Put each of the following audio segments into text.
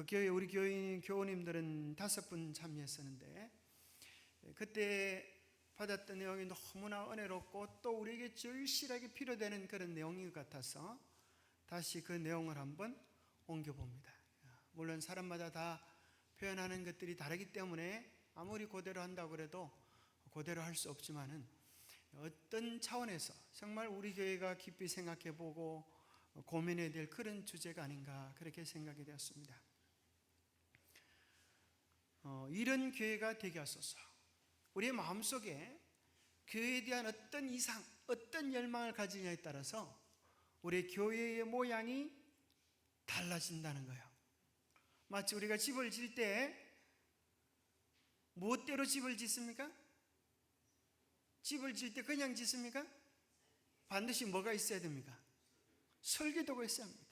그 교회 우리 교우님들은 5분 참여했었는데 그때 받았던 내용이 너무나 은혜롭고 또 우리에게 절실하게 필요되는 그런 내용인 것 같아서 다시 그 내용을 한번 옮겨봅니다. 물론 사람마다 다 표현하는 것들이 다르기 때문에 아무리 그대로 한다고 해도 그대로 할 수 없지만은 어떤 차원에서 정말 우리 교회가 깊이 생각해보고 고민해야 될 그런 주제가 아닌가 그렇게 생각이 되었습니다. 이런 교회가 되게 하소서. 우리의 마음속에 교회에 대한 어떤 이상, 어떤 열망을 가지냐에 따라서 우리의 교회의 모양이 달라진다는 거예요. 마치 우리가 집을 질 때 무엇대로 집을 짓습니까? 집을 질 때 그냥 짓습니까? 반드시 뭐가 있어야 됩니까? 설계도가 있어야 합니다.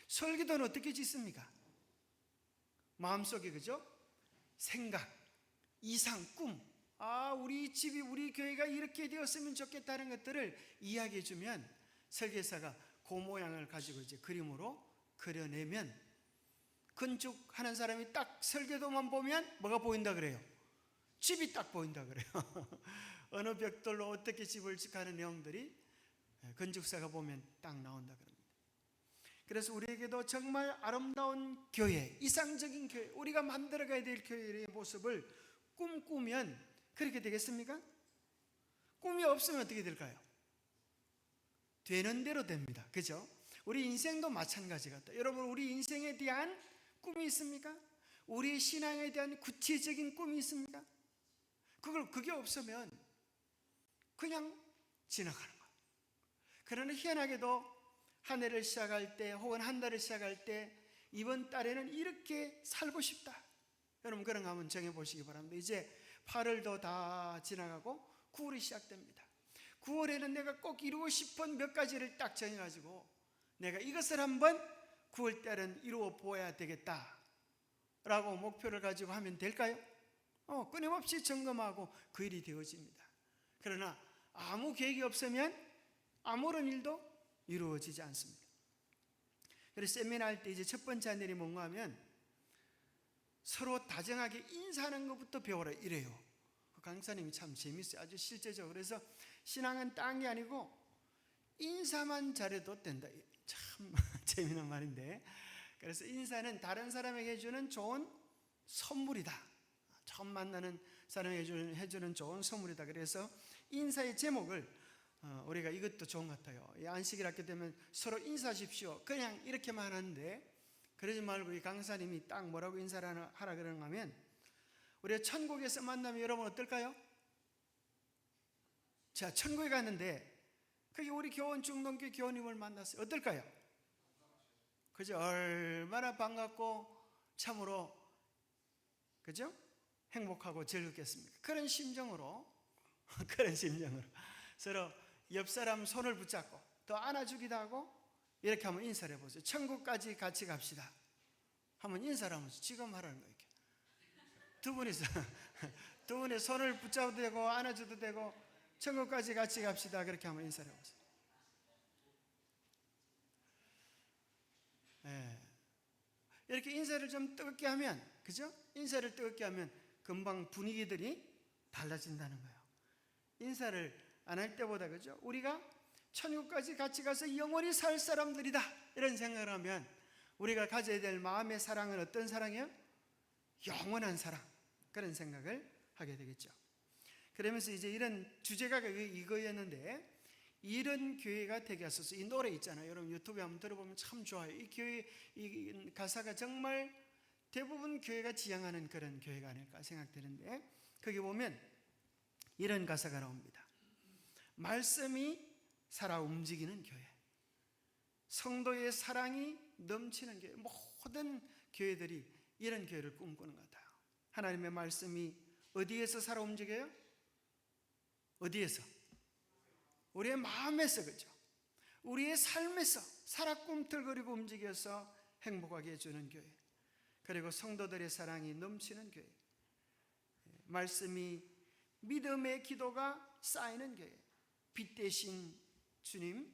설계도는 어떻게 짓습니까? 마음속에 그죠? 생각, 이상, 꿈, 우리 집이 우리 교회가 이렇게 되었으면 좋겠다는 것들을 이야기해 주면 설계사가 그 모양을 가지고 이제 그림으로 그려내면 건축하는 사람이 딱 설계도만 보면 뭐가 보인다 그래요? 집이 딱 보인다 그래요. 어느 벽돌로 어떻게 집을 짓는 내용들이 건축사가 보면 딱 나온다 그럽니다. 그래서 우리에게도 정말 아름다운 교회, 이상적인 교회, 우리가 만들어가야 될 교회의 모습을 꿈꾸면 그렇게 되겠습니까? 꿈이 없으면 어떻게 될까요? 되는 대로 됩니다. 그죠? 우리 인생도 마찬가지 같다. 여러분, 우리 인생에 대한 꿈이 있습니까? 우리의 신앙에 대한 구체적인 꿈이 있습니까? 그게 없으면 그냥 지나가는 거예요. 그러나 희한하게도 한 해를 시작할 때 혹은 한 달을 시작할 때 이번 달에는 이렇게 살고 싶다. 여러분 그런 거 한번 정해보시기 바랍니다. 이제 8월도 다 지나가고 9월이 시작됩니다. 9월에는 내가 꼭 이루고 싶은 몇 가지를 딱 정해가지고 내가 이것을 한번 9월 달은 이루어 보아야 되겠다 라고 목표를 가지고 하면 될까요? 끊임없이 점검하고 그 일이 되어집니다. 그러나 아무 계획이 없으면 아무런 일도 이루어지지 않습니다. 그래서 세미나 할 때 이제 첫 번째 한 일이 뭔가 하면 서로 다정하게 인사하는 것부터 배워라 이래요. 그 강사님이 참 재밌어요. 아주 실제적으로. 그래서 신앙은 딴 게 아니고 인사만 잘해도 된다. 참 재미난 말인데, 그래서 인사는 다른 사람에게 해주는 좋은 선물이다. 처음 만나는 사람에게 해주는 좋은 선물이다. 그래서 인사의 제목을 우리가 이것도 좋은 것 같아요. 안식일 학교 되면 서로 인사하십시오. 그냥 이렇게만 하는데 그러지 말고 이 강사님이 딱 뭐라고 인사를 하라 그러는가 하면, 우리가 천국에서 만나면 여러분 어떨까요? 자, 천국에 갔는데 그게 우리 교원 중동교 교원님을 만났어요. 어떨까요? 그죠? 얼마나 반갑고 참으로 그죠? 행복하고 즐겁겠습니까? 그런 심정으로 서로 옆 사람 손을 붙잡고 또 안아주기도 하고 이렇게 한번 인사를 해보세요. 천국까지 같이 갑시다. 한번 인사를 하면서 지금 하라는 거예요. 이렇게. 두 분이 손을 붙잡아도 되고 안아줘도 되고 천국까지 같이 갑시다. 그렇게 한번 인사를 해보세요. 네. 이렇게 인사를 좀 뜨겁게 하면, 그죠? 인사를 뜨겁게 하면 금방 분위기들이 달라진다는 거예요. 인사를 안 할 때보다, 그죠? 우리가 천국까지 같이 가서 영원히 살 사람들이다 이런 생각을 하면 우리가 가져야 될 마음의 사랑은 어떤 사랑이에요? 영원한 사랑. 그런 생각을 하게 되겠죠. 그러면서 이제 이런 주제가 이거였는데, 이런 교회가 되게 하소서. 이 노래 있잖아요. 여러분 유튜브에 한번 들어보면 참 좋아요. 이 교회 이 가사가 정말 대부분 교회가 지향하는 그런 교회가 아닐까 생각되는데, 거기 보면 이런 가사가 나옵니다. 말씀이 살아 움직이는 교회, 성도의 사랑이 넘치는 교회. 모든 교회들이 이런 교회를 꿈꾸는 것 같아요. 하나님의 말씀이 어디에서 살아 움직여요? 어디에서? 우리의 마음에서, 그죠? 우리의 삶에서 살아 꿈틀거리고 움직여서 행복하게 해주는 교회, 그리고 성도들의 사랑이 넘치는 교회, 말씀이 믿음의 기도가 쌓이는 교회, 빛 대신 주님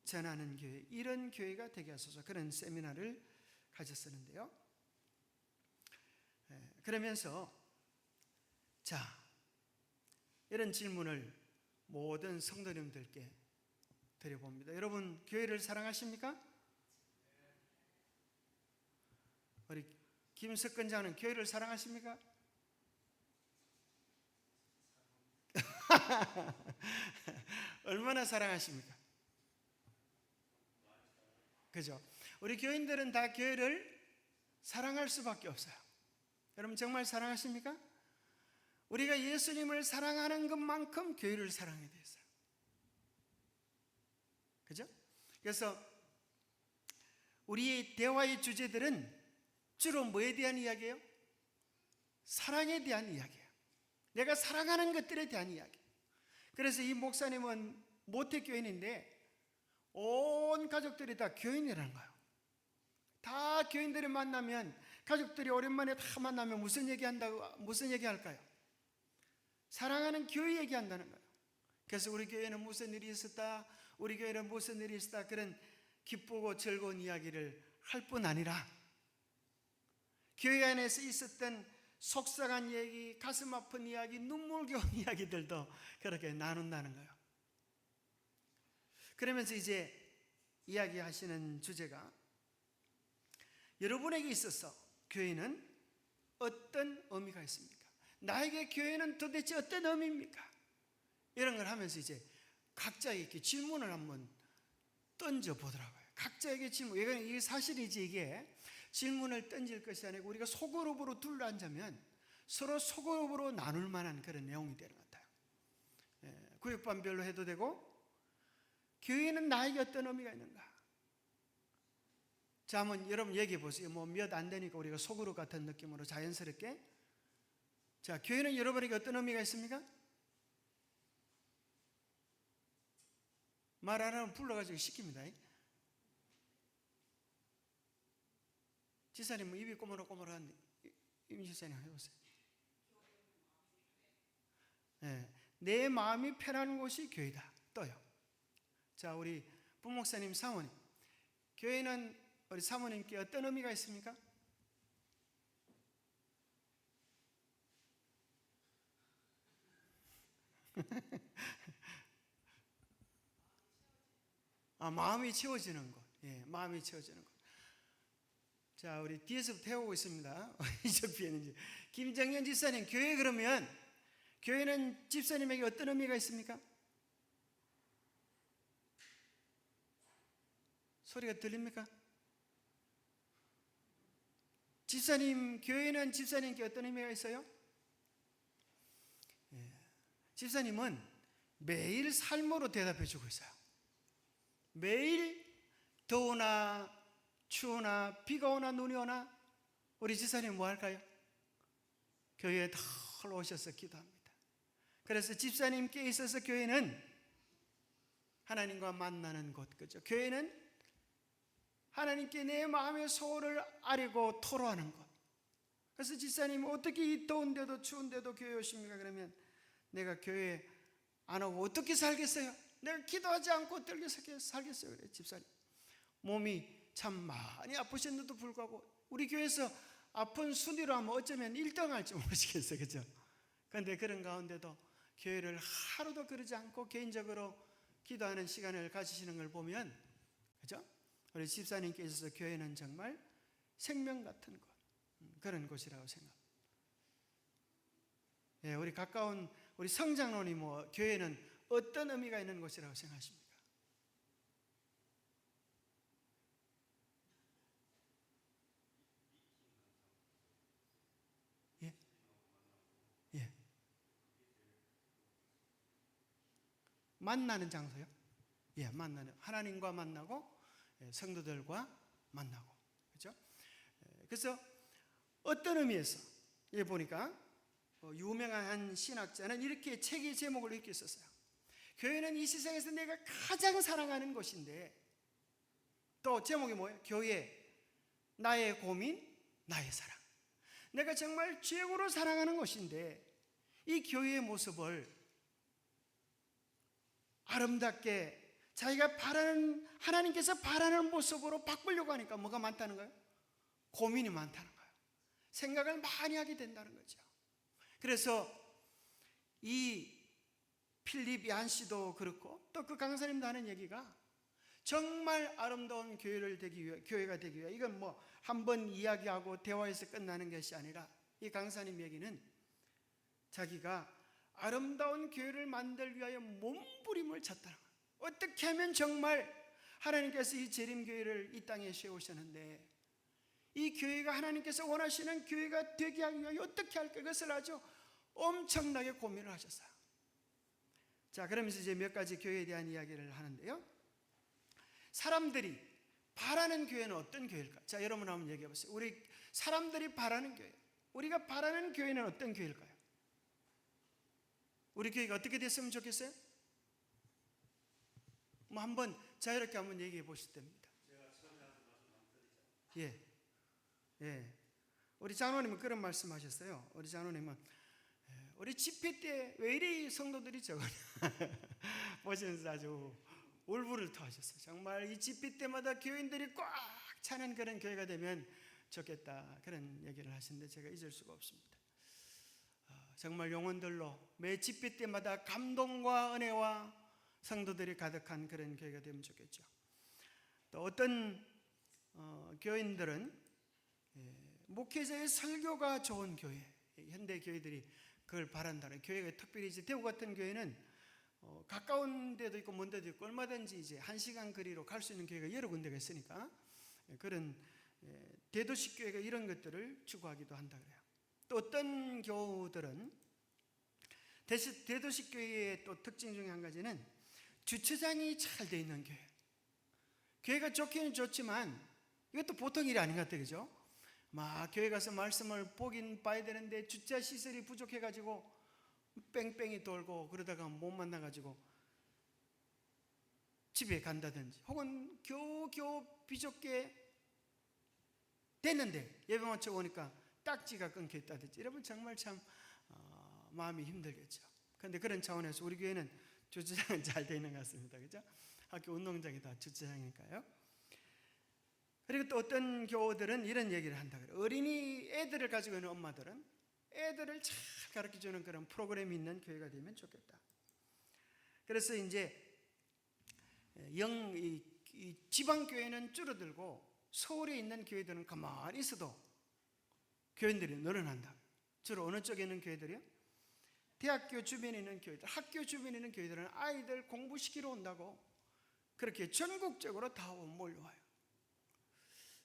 전하는 교회, 이런 교회가 되게 하소서. 그런 세미나를 가졌었는데요. 그러면서 자, 이런 질문을 모든 성도님들께 드려봅니다. 여러분, 교회를 사랑하십니까? 우리 김석근 장은 교회를 사랑하십니까? 얼마나 사랑하십니까? 그죠? 우리 교인들은 다 교회를 사랑할 수밖에 없어요. 여러분 정말 사랑하십니까? 우리가 예수님을 사랑하는 것만큼 교회를 사랑해야 되어요. 그죠? 그래서 우리의 대화의 주제들은 주로 뭐에 대한 이야기예요? 사랑에 대한 이야기예요. 내가 사랑하는 것들에 대한 이야기. 그래서 이 목사님은 모태교인인데 온 가족들이 다 교인이라는 거예요. 다 교인들이 만나면, 가족들이 오랜만에 다 만나면 무슨 얘기할까요? 사랑하는 교회 얘기한다는 거예요. 그래서 우리 교회는 무슨 일이 있었다, 우리 교회는 무슨 일이 있었다, 그런 기쁘고 즐거운 이야기를 할 뿐 아니라 교회 안에서 있었던 속상한 얘기, 가슴 아픈 이야기, 눈물겨운 이야기들도 그렇게 나눈다는 거예요. 그러면서 이제 이야기하시는 주제가, 여러분에게 있어서 교회는 어떤 의미가 있습니까? 나에게 교회는 도대체 어떤 의미입니까? 이런 걸 하면서 이제 각자에게 질문을 한번 던져보더라고요. 각자에게 질문. 이게 사실이지, 이게 질문을 던질 것이 아니고 우리가 소그룹으로 둘러앉으면 서로 소그룹으로 나눌 만한 그런 내용이 되는 것 같아요. 구역반별로 해도 되고, 교회는 나에게 어떤 의미가 있는가? 자, 한번 여러분 얘기해 보세요. 뭐 몇 안 되니까 우리가 소그룹 같은 느낌으로 자연스럽게. 자, 교회는 여러분에게 어떤 의미가 있습니까? 말 안 하면 불러가지고 시킵니다. 지사님, 뭐 입이 꼬물꼬물한데 임지사님 해보세요. 내 마음이 편한 곳이 교회다. 또요. 자, 우리 부목사님, 사모님, 교회는 우리 사모님께 어떤 의미가 있습니까? 마음이 채워지는 것. 마음이 채워지는 것. 자, 우리 뒤에서부터 해오고 있습니다. 이쪽 뒤에는 김정현 집사님, 교회 그러면 교회는 집사님에게 어떤 의미가 있습니까? 소리가 들립니까? 집사님, 교회는 집사님께 어떤 의미가 있어요? 집사님은 매일 삶으로 대답해 주고 있어요. 매일 더우나 추우나 비가 오나 눈이 오나 우리 집사님 뭐 할까요? 교회에 늘 오셔서 기도합니다. 그래서 집사님께 있어서 교회는 하나님과 만나는 곳, 그죠? 교회는 하나님께 내 마음의 소원을 아뢰고 토로하는 것. 그래서 집사님, 어떻게 이 더운데도 추운데도 교회 오십니까? 그러면 내가 교회 안 오고 어떻게 살겠어요? 내가 기도하지 않고 어떻게 살겠어요? 그래, 집사님. 몸이 참 많이 아프셨는데도 불구하고 우리 교회에서 아픈 순위로 하면 어쩌면 1등 할지 모르시겠어요, 그죠? 그런데 그런 가운데도 교회를 하루도 그러지 않고 개인적으로 기도하는 시간을 가지시는 걸 보면, 그죠? 우리 집사님께 있어서 교회는 정말 생명 같은 곳, 그런 곳이라고 생각합니다. 우리 가까운 우리 성장로님, 뭐 교회는 어떤 의미가 있는 곳이라고 생각하십니까? 예. 만나는 장소요? 만나는, 하나님과 만나고 성도들과 만나고, 그렇죠? 그래서 어떤 의미에서, 여기 보니까 유명한 한 신학자는 이렇게 책의 제목을 이렇게 썼어요. 교회는 이 세상에서 내가 가장 사랑하는 곳인데, 또 제목이 뭐예요? 교회, 나의 고민, 나의 사랑. 내가 정말 최고로 사랑하는 곳인데 이 교회의 모습을 아름답게 자기가 바라는, 하나님께서 바라는 모습으로 바꾸려고 하니까 뭐가 많다는 거예요? 고민이 많다는 거예요. 생각을 많이 하게 된다는 거죠. 그래서 이 필립 얀 씨도 그렇고 또 그 강사님도 하는 얘기가 정말 아름다운 교회가 되기 위해 이건 뭐 한 번 이야기하고 대화에서 끝나는 것이 아니라 이 강사님 얘기는 자기가 아름다운 교회를 만들기 위하여 몸부림을 쳤다는 거예요. 어떻게 하면 정말 하나님께서 이 재림교회를 이 땅에 세우셨는데 이 교회가 하나님께서 원하시는 교회가 되게 하기 위하여 어떻게 할까, 그것을 아주 엄청나게 고민을 하셨어요. 자, 그러면서 이제 몇 가지 교회에 대한 이야기를 하는데요. 사람들이 바라는 교회는 어떤 교회일까? 자, 여러분 한번 얘기해 보세요. 우리 사람들이 바라는 교회, 우리가 바라는 교회는 어떤 교회일까요? 우리 교회가 어떻게 됐으면 좋겠어요? 뭐 한번 자유롭게 한번 얘기해 보실 때입니다. 예, 예. 우리 장로님은 그런 말씀하셨어요. 우리 장로님은 우리 집회 때 왜 이리 성도들이 적으냐 보시면서 아주 울분을 토하셨어요. 정말 이 집회 때마다 교인들이 꽉 차는 그런 교회가 되면 좋겠다, 그런 얘기를 하시는데 제가 잊을 수가 없습니다. 정말 영혼들로 매 집회 때마다 감동과 은혜와 성도들이 가득한 그런 교회가 되면 좋겠죠. 또 어떤 교인들은 목회자의 설교가 좋은 교회, 현대 교회들이 그걸 바란다는 교회가, 특별히 이제 대구 같은 교회는 가까운 데도 있고 먼 데도 있고 얼마든지 이제 1시간 거리로 갈 수 있는 교회가 여러 군데가 있으니까 그런 대도시 교회가 이런 것들을 추구하기도 한다 그래요. 또 어떤 교우들은 대도시 교회의 또 특징 중에 한 가지는 주차장이 잘 돼 있는 교회. 교회가 좋기는 좋지만 이것도 보통 일이 아닌 것 같아요, 그죠? 막 교회 가서 말씀을 보긴 봐야 되는데 주차 시설이 부족해가지고 뺑뺑이 돌고 그러다가 못 만나가지고 집에 간다든지, 혹은 겨우 비좁게 됐는데 예배 마쳐 오니까 딱지가 끊겨 있다든지, 여러분 정말 참 마음이 힘들겠죠. 그런데 그런 차원에서 우리 교회는 주차장은 잘 되어 있는 것 같습니다, 그죠? 학교 운동장이 다 주차장이니까요. 그리고 또 어떤 교우들은 이런 얘기를 한다 그래요. 어린이 애들을 가지고 있는 엄마들은 애들을 잘 가르쳐주는 그런 프로그램이 있는 교회가 되면 좋겠다. 그래서 이제 지방교회는 줄어들고 서울에 있는 교회들은 가만히 있어도 교인들이 늘어난다. 주로 어느 쪽에 있는 교회들이요? 대학교 주변에 있는 교회들, 학교 주변에 있는 교회들은 아이들 공부시키러 온다고 그렇게 전국적으로 다 몰려와요.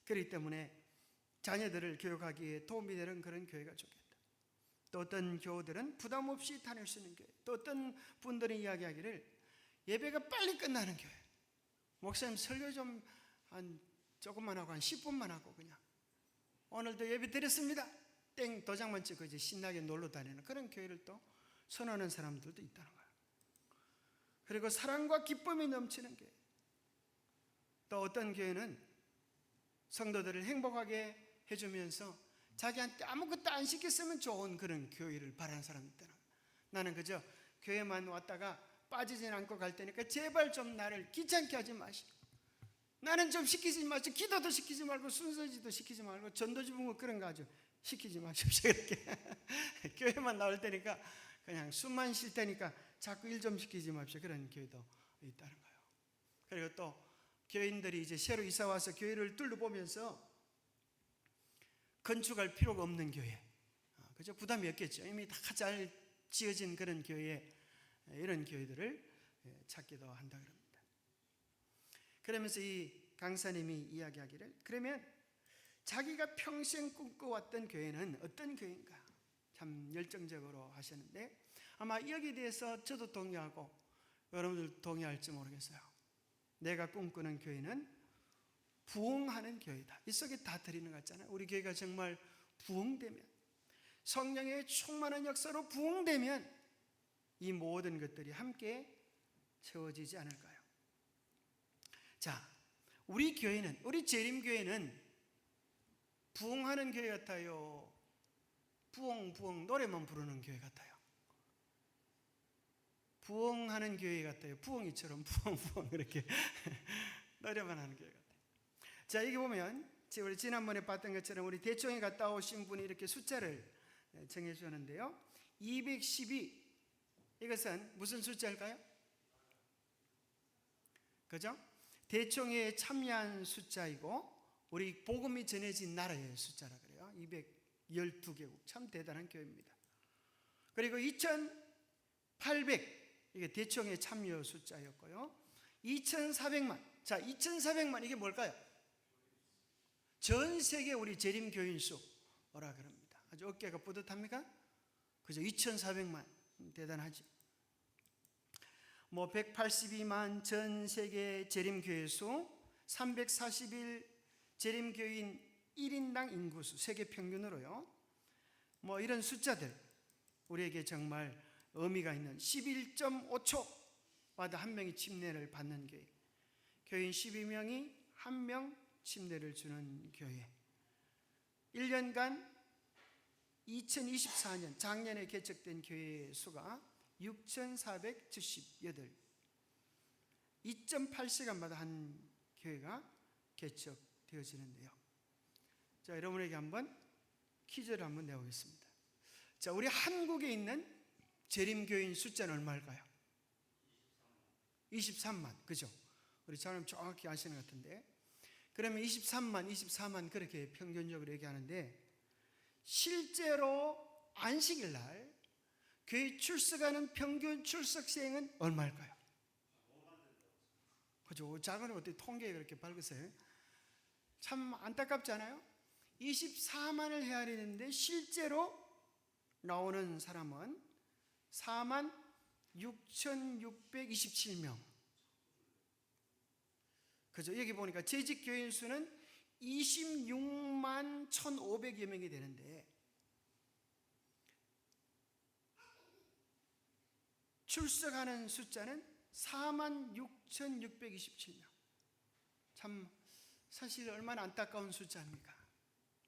그렇기 때문에 자녀들을 교육하기에 도움이 되는 그런 교회가 좋겠다. 또 어떤 교우들은 부담 없이 다닐 수 있는 교회, 또 어떤 분들은 이야기하기를 예배가 빨리 끝나는 교회, 목사님 설교 좀 한 조금만 하고 한 10분만 하고 그냥 오늘도 예배 드렸습니다 땡 도장만 찍고 이제 신나게 놀러 다니는 그런 교회를 또 선호하는 사람들도 있다는 거예요. 그리고 사랑과 기쁨이 넘치는 교회, 또 어떤 교회는 성도들을 행복하게 해주면서 자기한테 아무것도 안 시켰으면 좋은 그런 교회를 바라는 사람들 있더라. 나는 그저 교회만 왔다가 빠지진 않고 갈 테니까 제발 좀 나를 귀찮게 하지 마시고, 나는 좀 시키지 마시고, 기도도 시키지 말고 순서지도 시키지 말고 전도지붕 그런 거 아주 시키지 마십시오. 이렇게 교회만 나올 테니까 그냥 숨만 쉴 테니까 자꾸 일 좀 시키지 마십시오. 그런 교회도 있다는 거예요. 그리고 또 교인들이 이제 새로 이사 와서 교회를 둘러보면서 건축할 필요가 없는 교회, 그죠? 부담이 없겠죠. 이미 다 잘 지어진 그런 교회, 이런 교회들을 찾기도 한다 그럽니다. 그러면서 이 강사님이 이야기하기를, 그러면 자기가 평생 꿈꿔왔던 교회는 어떤 교회인가 참 열정적으로 하셨는데, 아마 여기에 대해서 저도 동의하고 여러분들 동의할지 모르겠어요. 내가 꿈꾸는 교회는 부흥하는 교회다. 이 속에 다 들리는 것 같잖아요. 우리 교회가 정말 부흥되면, 성령의 충만한 역사로 부흥되면 이 모든 것들이 함께 채워지지 않을까요? 자, 우리 교회는, 우리 재림교회는 부흥하는 교회 같아요? 부흥 노래만 부르는 교회 같아요? 부흥하는 교회 같아요? 부흥이처럼 부흥 이렇게 노래만 하는 교회 같아요? 자, 여기 보면 우리 지난번에 봤던 것처럼 우리 대총에 갔다 오신 분이 이렇게 숫자를 정해 주셨는데요. 212, 이것은 무슨 숫자일까요? 그죠? 대총회에 참여한 숫자이고 우리 복음이 전해진 나라의 숫자라 그래요. 212개국, 참 대단한 교회입니다. 그리고 2800, 이게 대총회 참여 숫자였고요. 2400만, 자 2400만 이게 뭘까요? 전 세계 우리 재림교인 수라 그럽니다. 아주 어깨가 뿌듯합니까? 그죠? 2400만, 대단하죠. 182만 전 세계 재림교회 수, 341 재림교인 1인당 인구수, 세계 평균으로요. 이런 숫자들 우리에게 정말 의미가 있는 11.5초마다 한 명이 침례를 받는 교회, 교인 12명이 한 명 침례를 주는 교회, 1년간 2024년 작년에 개척된 교회 수가 6,478, 2.8시간마다 한 교회가 개척되어지는데요. 자, 여러분에게 한번 퀴즈를 한번 내보겠습니다. 자, 우리 한국에 있는 재림교인 숫자는 얼마일까요? 23만, 그죠? 우리 장로님 정확히 아시는 것 같은데, 그러면 23만, 24만 그렇게 평균적으로 얘기하는데, 실제로 안식일 날 교회 출석하는 평균 출석생은 얼마일까요? 그죠? 작은 어떻게 통계에 그렇게 밝으세요? 참 안타깝지 않아요? 24만을 헤아리는데 실제로 나오는 사람은 4만 6,627명. 그죠? 여기 보니까 재직 교인 수는 26만 1,500여 명이 되는데 출석하는 숫자는 4만 6,627명. 참 사실 얼마나 안타까운 숫자입니까?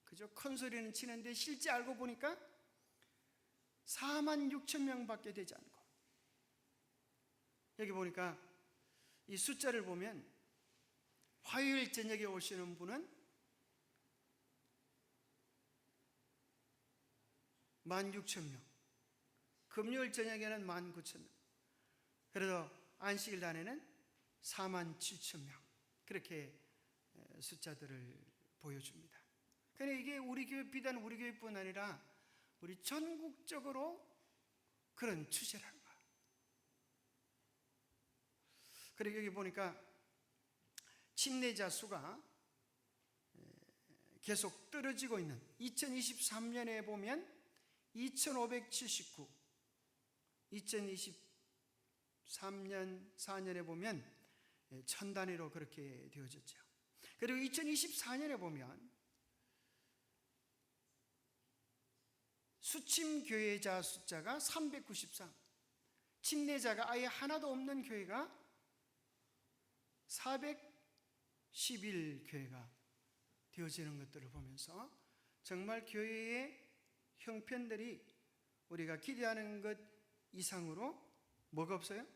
그죠? 큰 소리는 치는데 실제 알고 보니까 4만 6천 명밖에 되지 않고, 여기 보니까 이 숫자를 보면 화요일 저녁에 오시는 분은 16,000명, 금요일 저녁에는 19,000명, 그래서 안식일 날에는 47,000명, 그렇게 숫자들을 보여줍니다. 그러니까 이게 우리 교회, 비단 우리 교회뿐 아니라 우리 전국적으로 그런 추세라는 거예요. 그리고 여기 보니까 침례자 수가 계속 떨어지고 있는 2023년에 보면 2,579, 2023년 4년에 보면 1,000단위로 그렇게 되어졌죠. 그리고 2024년에 보면 수침 교회자 숫자가 393, 침례자가 아예 하나도 없는 교회가 411 교회가 되어지는 것들을 보면서 정말 교회의 형편들이 우리가 기대하는 것 이상으로 뭐가 없어요?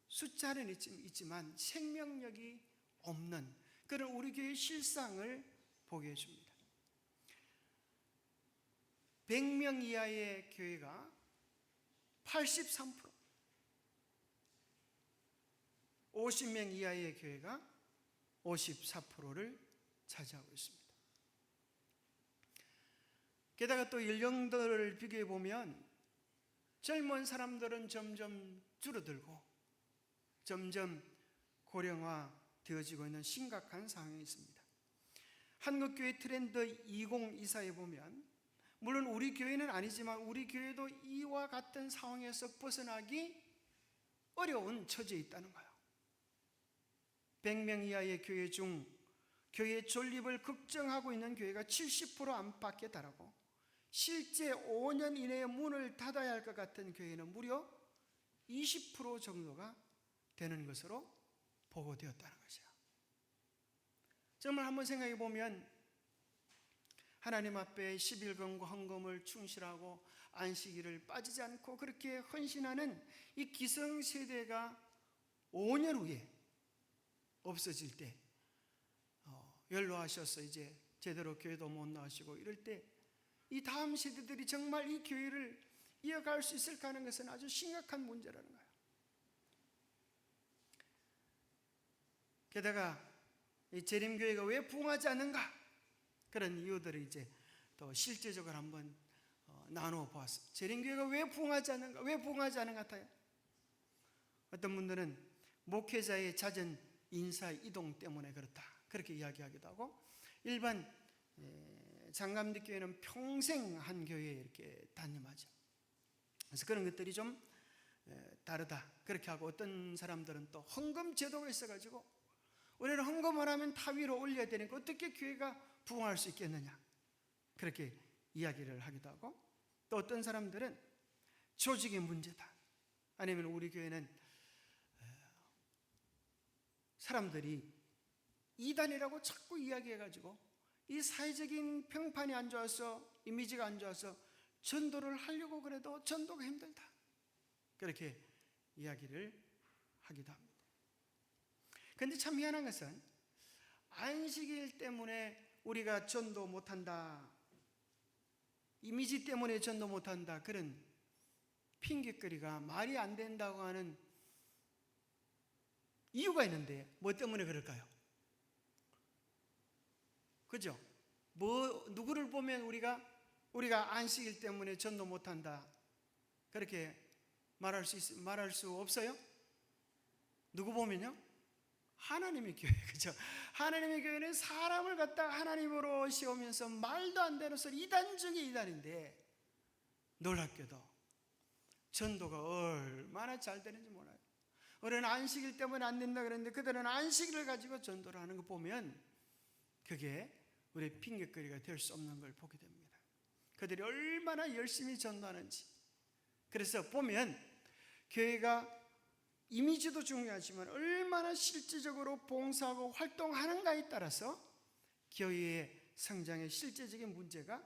숫자는 있지만 생명력이 없는 그런 우리 교회의 실상을 보게 해줍니다. 100명 이하의 교회가 83%, 50명 이하의 교회가 54%를 차지하고 있습니다. 게다가 또 연령들을 비교해 보면 젊은 사람들은 점점 줄어들고 점점 고령화 되어지고 있는 심각한 상황이 있습니다. 한국교회 트렌드 2024에 보면 물론 우리 교회는 아니지만 우리 교회도 이와 같은 상황에서 벗어나기 어려운 처지에 있다는 거예요. 100명 이하의 교회 중 교회 존립을 걱정하고 있는 교회가 70% 안팎에 달하고 실제 5년 이내에 문을 닫아야 할 것 같은 교회는 무려 20% 정도가 되는 것으로 보고되었다는 것이죠. 정말 한번 생각해 보면 하나님 앞에 11금과 헌금을 충실하고 안식일을 빠지지 않고 그렇게 헌신하는 이 기성세대가 5년 후에 없어질 때 연로하셔서 이제 제대로 교회도 못 나오시고 이럴 때 이 다음 세대들이 정말 이 교회를 이어갈 수 있을까 하는 것은 아주 심각한 문제라는 거예요. 게다가 이 재림교회가 왜 부흥하지 않는가? 그런 이유들을 이제 또 실제적으로 한번 나누어 보았어요. 재림교회가 왜 부흥하지 않는가? 왜 부흥하지 않은 것 같아요? 어떤 분들은 목회자의 잦은 인사 이동 때문에 그렇다, 그렇게 이야기하기도 하고, 일반 장감들 교회는 평생 한 교회에 이렇게 담임하죠. 그래서 그런 것들이 좀 다르다, 그렇게 하고, 어떤 사람들은 또 헌금 제도가 있어가지고 우리는 헌금을 하면 타 위로 올려야 되니까 어떻게 교회가 부흥할 수 있겠느냐, 그렇게 이야기를 하기도 하고, 또 어떤 사람들은 조직의 문제다, 아니면 우리 교회는 사람들이 이단이라고 자꾸 이야기해가지고 이 사회적인 평판이 안 좋아서, 이미지가 안 좋아서 전도를 하려고 그래도 전도가 힘들다, 그렇게 이야기를 하기도 합니다. 그런데 참 희한한 것은 안식일 때문에 우리가 전도 못한다, 이미지 때문에 전도 못한다, 그런 핑계거리가 말이 안 된다고 하는 이유가 있는데 뭐 때문에 그럴까요? 그죠? 누구를 보면 우리가 안식일 때문에 전도 못한다, 그렇게 말할 수 없어요? 누구 보면요? 하나님의 교회, 그죠? 하나님의 교회는 사람을 갖다 하나님으로 씌우면서 말도 안 되는 소리, 이단 중에 이단인데 놀랍게도 전도가 얼마나 잘 되는지 몰라요. 우리는 안식일 때문에 안 된다 그랬는데 그들은 안식일을 가지고 전도를 하는 거 보면 그게 우리의 핑계거리가 될 수 없는 걸 보게 됩니다. 그들이 얼마나 열심히 전도하는지. 그래서 보면 교회가 이미지도 중요하지만 얼마나 실질적으로 봉사하고 활동하는가에 따라서 교회의 성장에 실제적인 문제가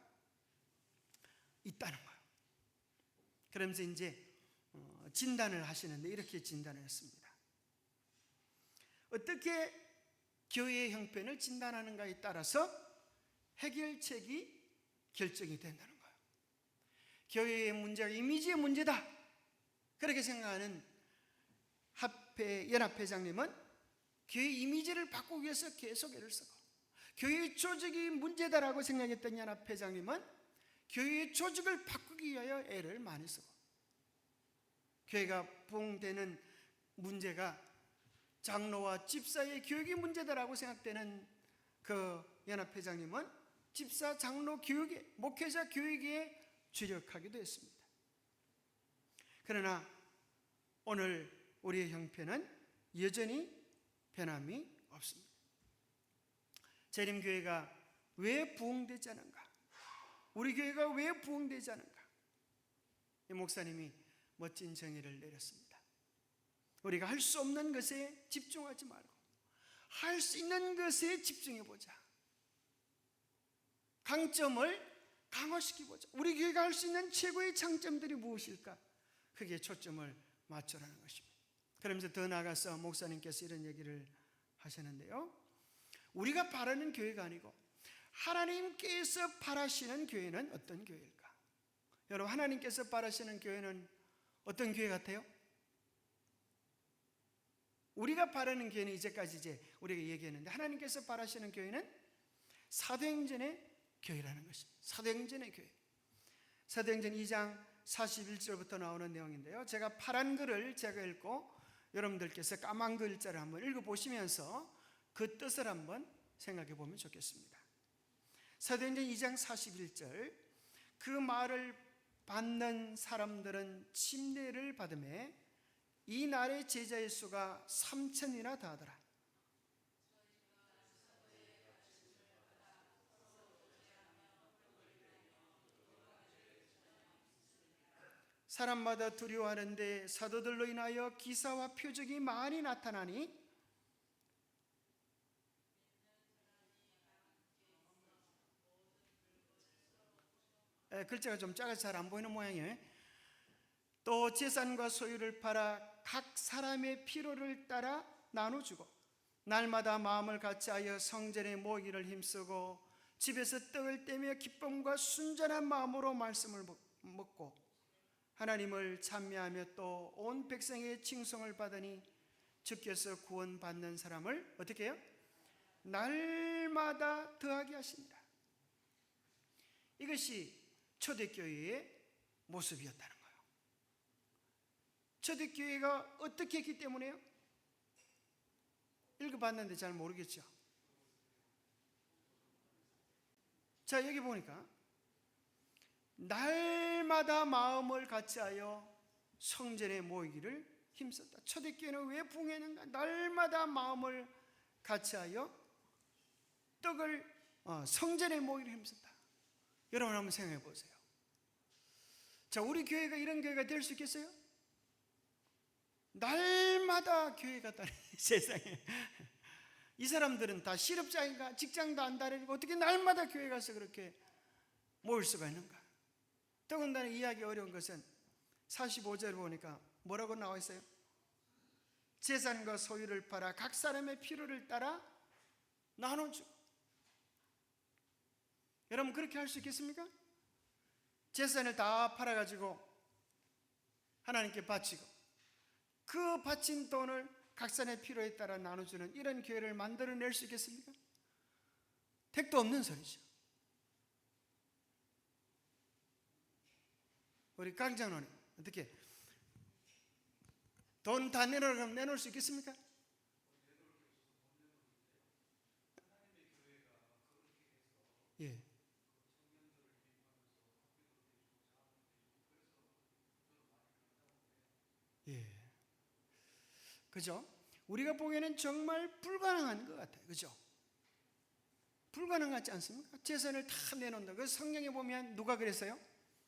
있다는 거예요. 그러면서 이제 진단을 하시는데 이렇게 진단을 했습니다. 어떻게 교회의 형편을 진단하는가에 따라서 해결책이 결정이 된다는 거예요. 교회의 문제가 이미지의 문제다, 그렇게 생각하는 연합회장님은 교회 이미지를 바꾸기 위해서 계속 애를 쓰고, 교회의 조직이 문제다라고 생각했던 연합회장님은 교회의 조직을 바꾸기 위하여 애를 많이 쓰고, 교회가 부흥되는 문제가 장로와 집사의 교육이 문제다라고 생각되는 그 연합회장님은 집사, 장로 교육에, 목회자 교육에 주력하기도 했습니다. 그러나 오늘 우리의 형편은 여전히 변함이 없습니다. 재림교회가 왜 부흥되지 않은가? 우리 교회가 왜 부흥되지 않은가? 이 목사님이 멋진 정의를 내렸습니다. 우리가 할 수 없는 것에 집중하지 말고 할 수 있는 것에 집중해보자. 강점을 강화시켜보자. 우리 교회가 할 수 있는 최고의 장점들이 무엇일까? 그게 초점을 맞추라는 것입니다. 그러면서 더 나아가서 목사님께서 이런 얘기를 하셨는데요, 우리가 바라는 교회가 아니고 하나님께서 바라시는 교회는 어떤 교회일까? 여러분, 하나님께서 바라시는 교회는 어떤 교회 같아요? 우리가 바라는 교회는 이제 우리가 얘기했는데, 하나님께서 바라시는 교회는 사도행전의 교회라는 것입니다. 사도행전의 교회. 사도행전 2장 41절부터 나오는 내용인데요, 제가 파란 글을 제가 읽고 여러분들께서 까만 글자를 한번 읽어보시면서 그 뜻을 한번 생각해 보면 좋겠습니다. 사도행전 2장 41절, 그 말을 받는 사람들은 침례를 받음에 이 날의 제자의 수가 3,000이나 다하더라. 사람마다 두려워하는데 사도들로 인하여 기사와 표적이 많이 나타나니 글자가 좀 작아서 잘 안 보이는 모양이에요. 또 재산과 소유를 팔아 각 사람의 필요를 따라 나눠주고 날마다 마음을 같이하여 성전에 모이기를 힘쓰고 집에서 떡을 떼며 기쁨과 순전한 마음으로 말씀을 먹고 하나님을 찬미하며 또 온 백성의 칭송을 받으니 주께서 구원받는 사람을 어떻게 해요? 날마다 더하게 하신다. 이것이 초대교회의 모습이었다는 거예요. 초대교회가 어떻게 했기 때문에요? 읽어봤는데 잘 모르겠죠. 자, 여기 보니까 날마다 마음을 같이하여 성전에 모이기를 힘썼다. 초대교회는 왜 부흥했는가? 날마다 마음을 같이하여 떡을 성전에 모이기를 힘썼다. 여러분 한번 생각해 보세요. 자, 우리 교회가 이런 교회가 될 수 있겠어요? 날마다 교회 갔다니 세상에. 이 사람들은 다 실업자인가 직장도 안 다니고 어떻게 날마다 교회 가서 그렇게 모일 수가 있는가? 더군다나 이해하기 어려운 것은 45절 보니까 뭐라고 나와 있어요? 재산과 소유를 팔아 각 사람의 필요를 따라 나눠주고. 여러분 그렇게 할 수 있겠습니까? 재산을 다 팔아가지고 하나님께 바치고 그 바친 돈을 각 사람의 필요에 따라 나눠주는 이런 교회를 만들어낼 수 있겠습니까? 택도 없는 소리죠. 우리 강장로님 어떻게 돈 다 내놓으라고 내놓을 수 있겠습니까? 예. 예. 그죠? 우리가 보기에는 정말 불가능한 것 같아요. 그죠? 불가능하지 않습니까? 재산을 다 내놓는다. 그 성경에 보면 누가 그랬어요?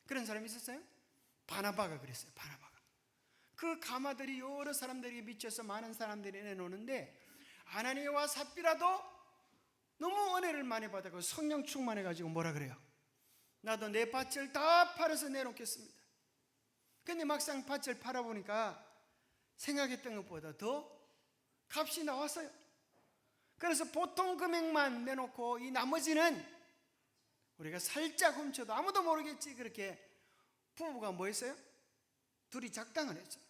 그런 사람이 있었어요? 바나바가 그랬어요. 바나바가. 그 가마들이 여러 사람들에게 미쳐서 많은 사람들이 내놓는데 아나니아와 삽비라도 너무 은혜를 많이 받아서 성령 충만해가지고 뭐라 그래요? 나도 내 밭을 다 팔아서 내놓겠습니다. 근데 막상 밭을 팔아보니까 생각했던 것보다 더 값이 나왔어요. 그래서 보통 금액만 내놓고 이 나머지는 우리가 살짝 훔쳐도 아무도 모르겠지. 그렇게 부부가 뭐 했어요? 둘이 작당을 했죠.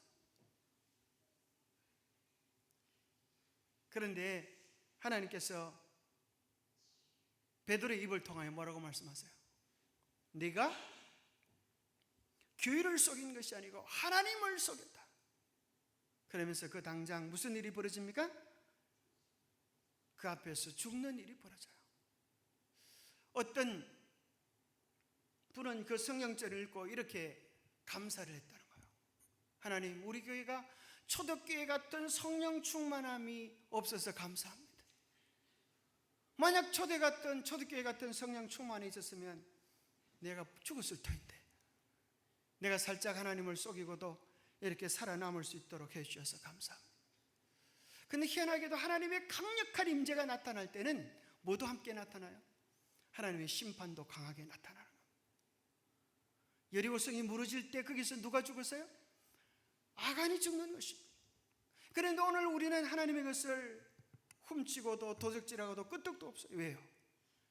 그런데 하나님께서 베드로의 입을 통하여 뭐라고 말씀하세요? 네가 교회를 속인 것이 아니고 하나님을 속였다. 그러면서 그 당장 무슨 일이 벌어집니까? 그 앞에서 죽는 일이 벌어져요. 어떤 분은 그 성경절을 읽고 이렇게 감사를 했다는 거예요. 하나님, 우리 교회가 초대교회 같은 성령 충만함이 없어서 감사합니다. 만약 초대교회 같은 성령 충만이 있었으면 내가 죽었을 터인데 내가 살짝 하나님을 속이고도 이렇게 살아남을 수 있도록 해주셔서 감사합니다. 근데 희한하게도 하나님의 강력한 임재가 나타날 때는 모두 함께 나타나요. 하나님의 심판도 강하게 나타나는 겁니다. 여리고성이 무너질 때 거기서 누가 죽었어요? 아간이 죽는 것입니다. 그런데 오늘 우리는 하나님의 것을 훔치고도 도적질하고도 끄떡도 없어요. 왜요?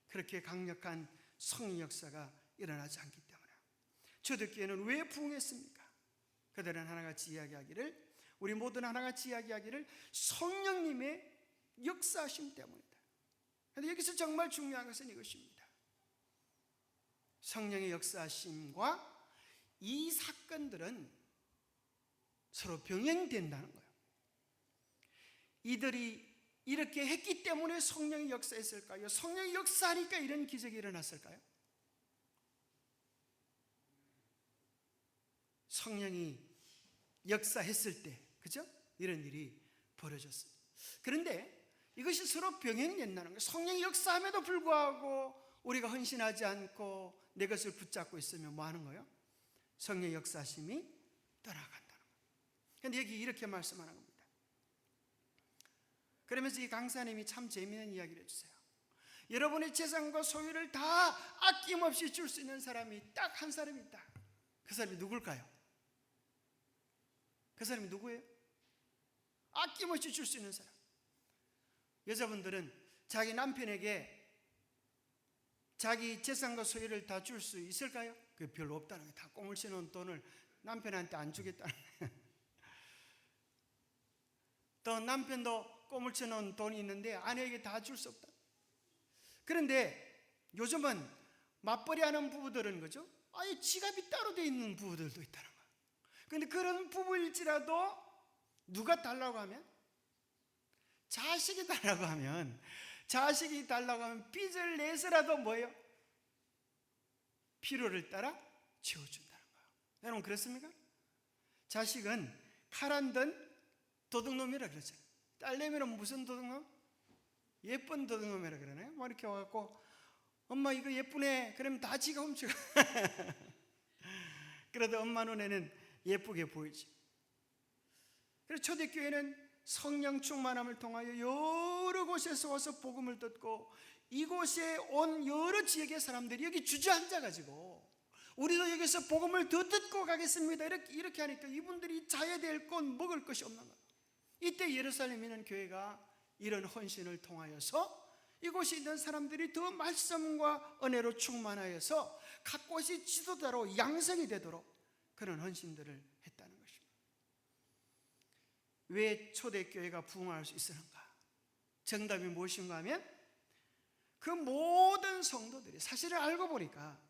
그렇게 강력한 성령 역사가 일어나지 않기 때문에. 초대교회는 왜 부흥했습니까? 그들은 하나같이 이야기하기를, 우리 모두는 하나같이 이야기하기를 성령님의 역사하심 때문이다. 그런데 여기서 정말 중요한 것은 이것입니다. 성령의 역사하심과 이 사건들은 서로 병행된다는 거예요. 이들이 이렇게 했기 때문에 성령이 역사했을까요? 성령이 역사하니까 이런 기적이 일어났을까요? 성령이 역사했을 때, 그죠? 이런 일이 벌어졌어요. 그런데 이것이 서로 병행된다는 거예요. 성령이 역사함에도 불구하고 우리가 헌신하지 않고 내 것을 붙잡고 있으면 뭐 하는 거예요? 성령의 역사심이 떠나간다는 거예요. 그런데 여기 이렇게 말씀하는 겁니다. 그러면서 이 강사님이 참 재미있는 이야기를 해주세요. 여러분의 재산과 소유를 다 아낌없이 줄 수 있는 사람이 딱 한 사람이 있다. 그 사람이 누굴까요? 그 사람이 누구예요? 아낌없이 줄 수 있는 사람. 여자분들은 자기 남편에게 자기 재산과 소유를 다 줄 수 있을까요? 그게 별로 없다는 거예요. 다 꼼을 치는 돈을 남편한테 안 주겠다는 거예요. 또 남편도 꼼을 치는 돈이 있는데 아내에게 다 줄 수 없다. 그런데 요즘은 맞벌이 하는 부부들은 그죠? 아예 지갑이 따로 돼 있는 부부들도 있다는 거예요. 그런데 그런 부부일지라도 누가 달라고 하면, 자식이 달라고 하면, 빚을 내서라도 뭐예요? 필요를 따라 채워준다는 거예요. 여러분 그렇습니까? 자식은 칼 안 든 도둑놈이라 그러잖아요. 딸내미는 무슨 도둑놈? 예쁜 도둑놈이라 그러나요? 뭐 이렇게 와갖고 엄마 이거 예쁘네. 그러면 다 지가 훔쳐가. 그래도 엄마 눈에는 예쁘게 보이지. 그래서 초대교회는 성령 충만함을 통하여 여러 곳에서 와서 복음을 듣고 이곳에 온 여러 지역의 사람들이 여기 주저앉아가지고 우리도 여기서 복음을 더 듣고 가겠습니다. 이렇게 하니까 이분들이 자야 될 것, 먹을 것이 없는 거예요. 이때 예루살렘에 있는 교회가 이런 헌신을 통하여서 이곳에 있는 사람들이 더 말씀과 은혜로 충만하여서 각 곳이 지도자로 양성이 되도록 그런 헌신들을 했다는 것입니다. 왜 초대교회가 부흥할 수 있었는가? 정답이 무엇인가 하면 그 모든 성도들이 사실을 알고 보니까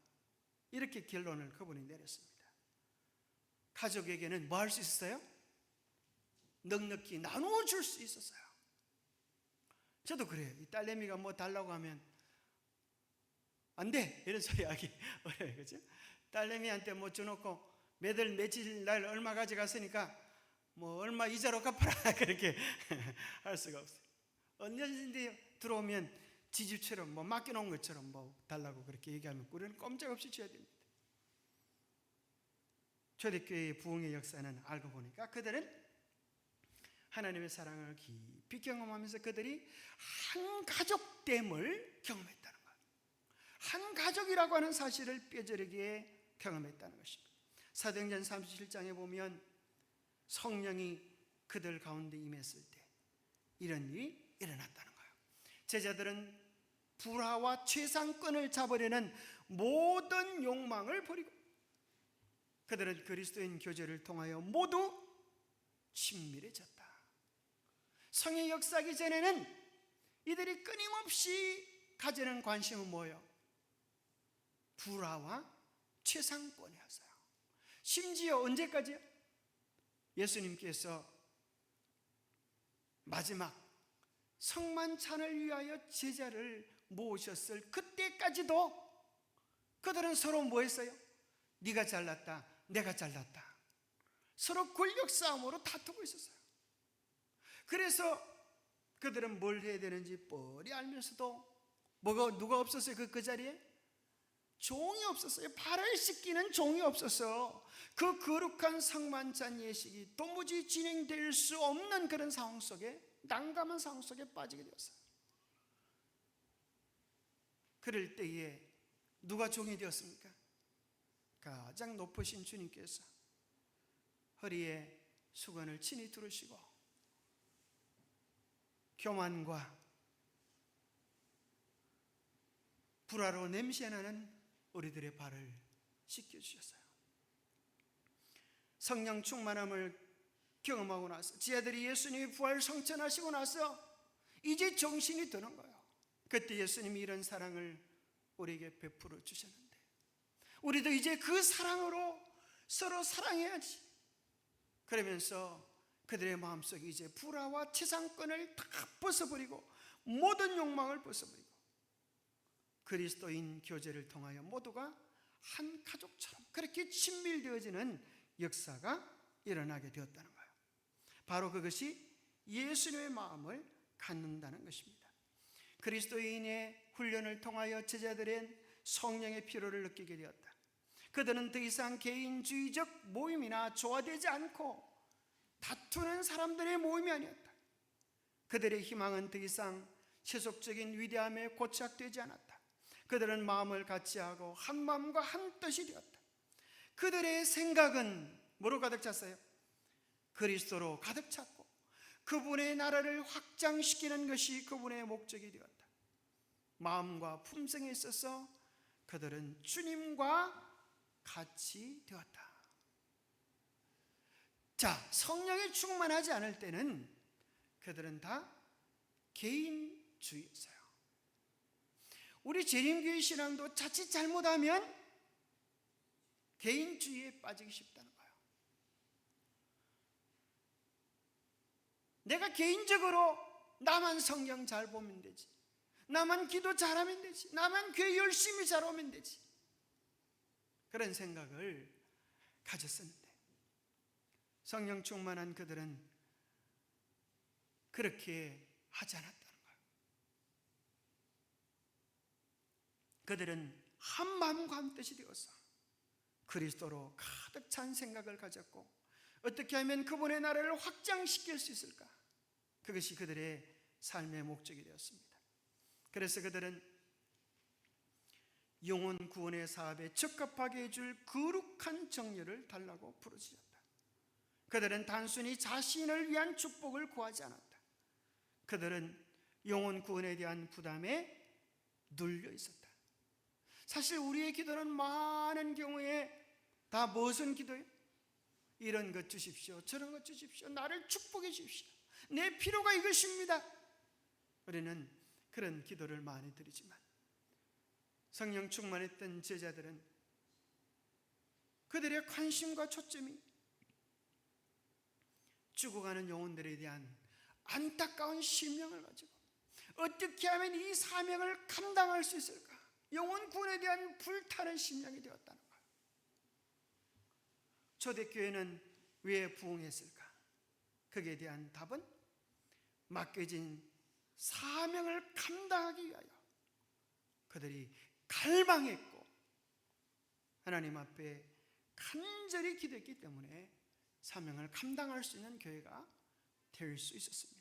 이렇게 결론을 그분이 내렸습니다. 가족에게는 뭐 할 수 있었어요? 넉넉히 나누어 줄 수 있었어요. 저도 그래요. 이 딸내미가 뭐 달라고 하면 안 돼! 이런 소리 하기 어려워요. 그죠? 딸내미한테 뭐 줘놓고 매달 며칠 날 얼마 가져갔으니까 뭐 얼마 이자로 갚아라 그렇게 할 수가 없어요. 언제든지 들어오면 지집처럼 뭐 맡겨놓은 것처럼 뭐 달라고 그렇게 얘기하면 우리는 꼼짝없이 줘야 됩니다. 초대교회의 부흥의 역사는 알고 보니까 그들은 하나님의 사랑을 깊이 경험하면서 그들이 한 가족됨을 경험했다는 거예요. 한 가족이라고 하는 사실을 뼈저리게 경험했다는 것입니다. 사도행전 37장에 보면 성령이 그들 가운데 임했을 때 이런 일이 일어났다는 거예요. 제자들은 불화와 최상권을 잡으려는 모든 욕망을 버리고 그들은 그리스도인 교제를 통하여 모두 친밀해졌다. 성의 역사하기 전에는 이들이 끊임없이 가지는 관심은 뭐예요? 불화와 최상권이었어요. 심지어 언제까지요? 예수님께서 마지막 성만찬을 위하여 제자를 모으셨을 그때까지도 그들은 서로 뭐 했어요? 네가 잘났다, 내가 잘났다. 서로 권력 싸움으로 다투고 있었어요. 그래서 그들은 뭘 해야 되는지 뻔히 알면서도 누가 없었어요? 그 자리에? 종이 없었어요. 발을 씻기는 종이 없었어요. 그 거룩한 성만찬 예식이 도무지 진행될 수 없는 그런 상황 속에, 난감한 상황 속에 빠지게 되었어요. 그럴 때에 누가 종이 되었습니까? 가장 높으신 주님께서 허리에 수건을 친히 두르시고 교만과 불화로 냄새나는 우리들의 발을 씻겨주셨어요. 성령 충만함을 경험하고 나서 지하들이 예수님이 부활 성천하시고 나서 이제 정신이 드는 거예요. 그때 예수님이 이런 사랑을 우리에게 베풀어 주셨는데 우리도 이제 그 사랑으로 서로 사랑해야지. 그러면서 그들의 마음속에 이제 불화와 치상권을 다 벗어버리고 모든 욕망을 벗어버리고 그리스도인 교제를 통하여 모두가 한 가족처럼 그렇게 친밀되어지는 역사가 일어나게 되었다는 거예요. 바로 그것이 예수님의 마음을 갖는다는 것입니다. 그리스도인의 훈련을 통하여 제자들은 성령의 필요를 느끼게 되었다. 그들은 더 이상 개인주의적 모임이나 조화되지 않고 다투는 사람들의 모임이 아니었다. 그들의 희망은 더 이상 세속적인 위대함에 고착되지 않았다. 그들은 마음을 같이하고 한 마음과 한 뜻이 되었다. 그들의 생각은 뭐로 가득 찼어요? 그리스도로 가득 찼고 그분의 나라를 확장시키는 것이 그분의 목적이 되었다. 마음과 품성에 있어서 그들은 주님과 같이 되었다. 자, 성령이 충만하지 않을 때는 그들은 다 개인주의였어요. 우리 재림교회 신앙도 자칫 잘못하면 개인주의에 빠지기 쉽다는 거예요. 내가 개인적으로 나만 성경 잘 보면 되지, 나만 기도 잘하면 되지, 나만 교회 열심히 잘 오면 되지, 그런 생각을 가졌었는데 성령 충만한 그들은 그렇게 하지 않았다는 거예요. 그들은 한 마음과 한 뜻이 되어서 그리스도로 가득 찬 생각을 가졌고, 어떻게 하면 그분의 나라를 확장시킬 수 있을까? 그것이 그들의 삶의 목적이 되었습니다. 그래서 그들은 영혼 구원의 사업에 적합하게 해줄 거룩한 정렬을 달라고 부르짖었다. 그들은 단순히 자신을 위한 축복을 구하지 않았다. 그들은 영혼 구원에 대한 부담에 눌려 있었다. 사실 우리의 기도는 많은 경우에 다 무슨 기도예요? 이런 것 주십시오, 저런 것 주십시오, 나를 축복해 주십시오, 내 필요가 이것입니다. 우리는 그런 기도를 많이 드리지만 성령 충만했던 제자들은 그들의 관심과 초점이 죽어가는 영혼들에 대한 안타까운 심령을 가지고 어떻게 하면 이 사명을 감당할 수 있을까? 영혼 구원에 대한 불타는 심령이 되었다는 거예요. 초대교회는 왜 부흥했을까? 거기에 대한 답은 맡겨진 사명을 감당하기 위하여 그들이 갈망했고 하나님 앞에 간절히 기도했기 때문에 사명을 감당할 수 있는 교회가 될 수 있었습니다.